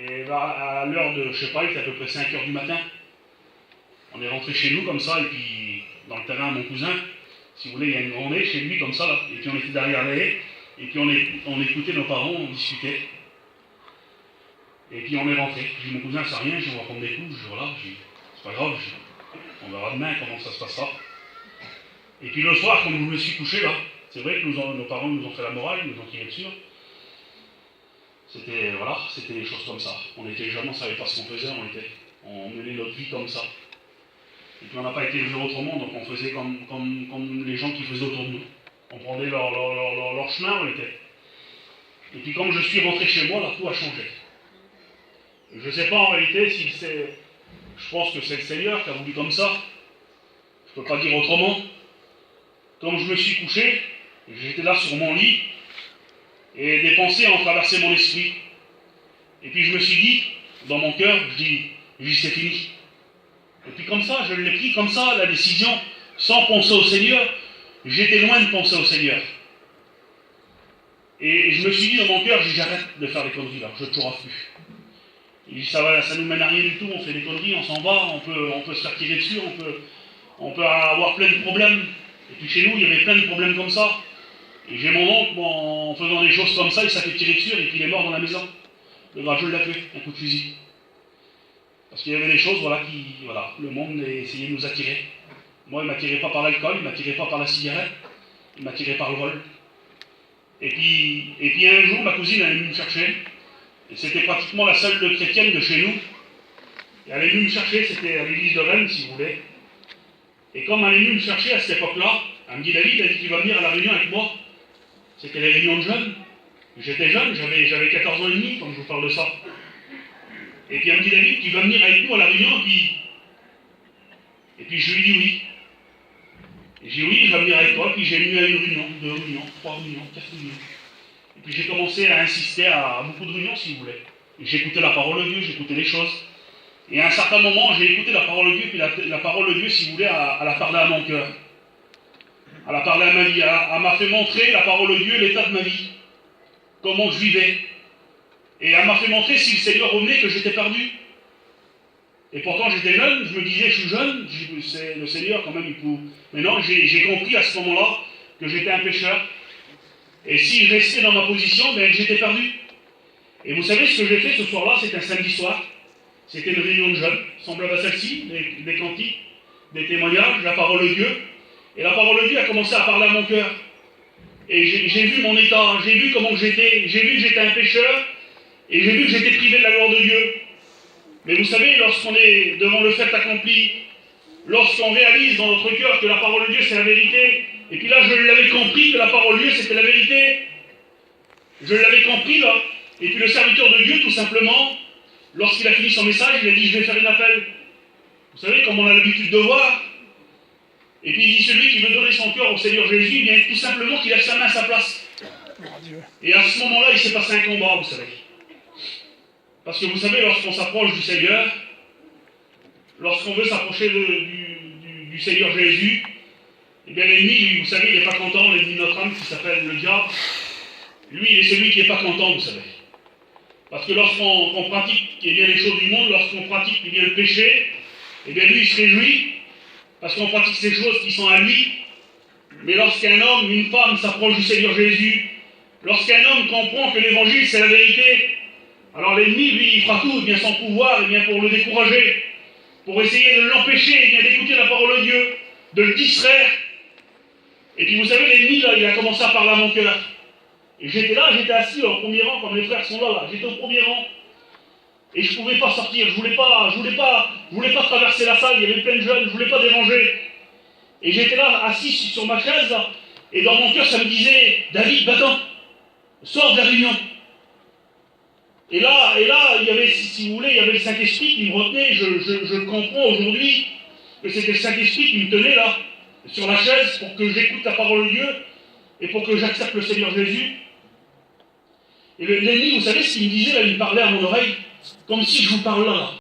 Et à l'heure de, je sais pas, il était à peu près 5 h du matin. On est rentré chez nous comme ça, et puis dans le terrain, mon cousin, si vous voulez, il y a une grande haie chez lui comme ça, là. Et puis on était derrière la haie, et puis on écoutait nos parents, on discutait. Et puis on est rentré. J'ai dit, mon cousin, ça rien, on va prendre des coups. Je dis, voilà, c'est pas grave, on verra demain comment ça se passera. Et puis le soir, quand je me suis couché là, c'est vrai que nos parents nous ont fait la morale, ils nous ont tiré dessus. C'était, voilà, c'était des choses comme ça. On était jeunes, on ne savait pas ce qu'on faisait, on menait notre vie comme ça. Et puis on n'a pas été élevés autrement, donc on faisait comme les gens qui faisaient autour de nous. On prenait leur chemin, on était. Et puis quand je suis rentré chez moi, là, tout a changé. Je ne sais pas en réalité si c'est... Je pense que c'est le Seigneur qui a voulu comme ça. Je ne peux pas dire autrement. Quand je me suis couché, j'étais là sur mon lit, et des pensées ont traversé mon esprit. Et puis je me suis dit, dans mon cœur, je dis c'est fini. Et puis comme ça, je l'ai pris comme ça, la décision, sans penser au Seigneur. J'étais loin de penser au Seigneur. Et je me suis dit dans mon cœur, j'arrête de faire des conneries là, je ne tuerai plus. Et ça ne nous mène à rien du tout, on fait des conneries, on s'en va, on peut se faire tirer dessus, on peut avoir plein de problèmes. Et puis chez nous, il y avait plein de problèmes comme ça. Et j'ai mon oncle, en faisant des choses comme ça, il s'est fait tirer dessus et puis il est mort dans la maison. Le rageux l'a tué, un coup de fusil. Parce qu'il y avait des choses, voilà, le monde essayait de nous attirer. Moi, il ne m'attirait pas par l'alcool, il ne m'attirait pas par la cigarette, il m'attirait par le vol. Et puis un jour, ma cousine, elle est venue me chercher. Et c'était pratiquement la seule chrétienne de chez nous. Et elle est venue me chercher, c'était à l'église de Rennes, si vous voulez. Et comme elle est venue me chercher à cette époque-là, elle me dit, David, elle dit, tu vas venir à la réunion avec moi. C'était les réunions de jeunes. J'étais jeune, j'avais 14 ans et demi quand je vous parle de ça. Et puis elle me dit, David, tu vas venir avec nous à la réunion, et puis je lui dis oui. Et j'ai dit oui, je vais venir avec toi, puis j'ai venu à une réunion, 2 réunions, 3 réunions, 4 réunions. Et puis j'ai commencé à insister à beaucoup de réunions, si vous voulez. Et j'écoutais la parole de Dieu, j'écoutais les choses. Et à un certain moment, j'ai écouté la parole de Dieu, puis la parole de Dieu, si vous voulez, elle a parlé à mon cœur. Elle a parlé à ma vie, elle m'a fait montrer, la parole de Dieu, l'état de ma vie. Comment je vivais. Et elle m'a fait montrer, si le Seigneur revenait, que j'étais perdu. Et pourtant, j'étais jeune, je me disais, je suis jeune, c'est le Seigneur quand même, il peut... Mais non, j'ai compris à ce moment-là que j'étais un pécheur. Et si je restais dans ma position, ben, j'étais perdu. Et vous savez, ce que j'ai fait ce soir-là, c'était un samedi soir. C'était une réunion de jeunes, semblable à celle-ci, des cantiques, des témoignages, la parole de Dieu. Et la parole de Dieu a commencé à parler à mon cœur. Et j'ai vu mon état, j'ai vu comment j'étais, j'ai vu que j'étais un pécheur, et j'ai vu que j'étais privé de la gloire de Dieu. Mais vous savez, lorsqu'on est devant le fait accompli, lorsqu'on réalise dans notre cœur que la parole de Dieu c'est la vérité, et puis là je l'avais compris que la parole de Dieu c'était la vérité, je l'avais compris là, et puis le serviteur de Dieu tout simplement, lorsqu'il a fini son message, il a dit je vais faire un appel. Vous savez, comme on a l'habitude de voir, et puis il dit celui qui veut donner son cœur au Seigneur Jésus, il vient tout simplement qu'il lève sa main à sa place. Et à ce moment-là, il s'est passé un combat, vous savez. Parce que vous savez, lorsqu'on s'approche du Seigneur, lorsqu'on veut s'approcher du Seigneur Jésus, eh bien l'ennemi, vous savez, il n'est pas content, l'ennemi de notre âme qui s'appelle le diable, lui, il est celui qui n'est pas content, vous savez. Parce que lorsqu'on pratique les choses du monde, lorsqu'on pratique le péché, eh bien lui, il se réjouit, parce qu'on pratique ces choses qui sont à lui. Mais lorsqu'un homme, une femme s'approche du Seigneur Jésus, lorsqu'un homme comprend que l'évangile c'est la vérité, alors l'ennemi, lui, il fera tout, bien son pouvoir, bien pour le décourager, pour essayer de l'empêcher, bien d'écouter la parole de Dieu, de le distraire. Et puis vous savez, l'ennemi, là, il a commencé à parler à mon cœur. Et j'étais là, j'étais assis au premier rang, comme les frères sont là, j'étais au premier rang. Et je ne pouvais pas sortir, je voulais pas traverser la salle, il y avait plein de jeunes, je ne voulais pas déranger. Et j'étais là, assis sur ma chaise, là, et dans mon cœur, ça me disait, David, va-t'en, sors de la réunion. Et là, il y avait, si vous voulez, il y avait le Saint-Esprit qui me retenait. Je comprends aujourd'hui que c'était le Saint-Esprit qui me tenait là, sur la chaise, pour que j'écoute la parole de Dieu et pour que j'accepte le Seigneur Jésus. Et l'ennemi, vous savez ce qu'il me disait là, il me parlait à mon oreille, comme si je vous parle là.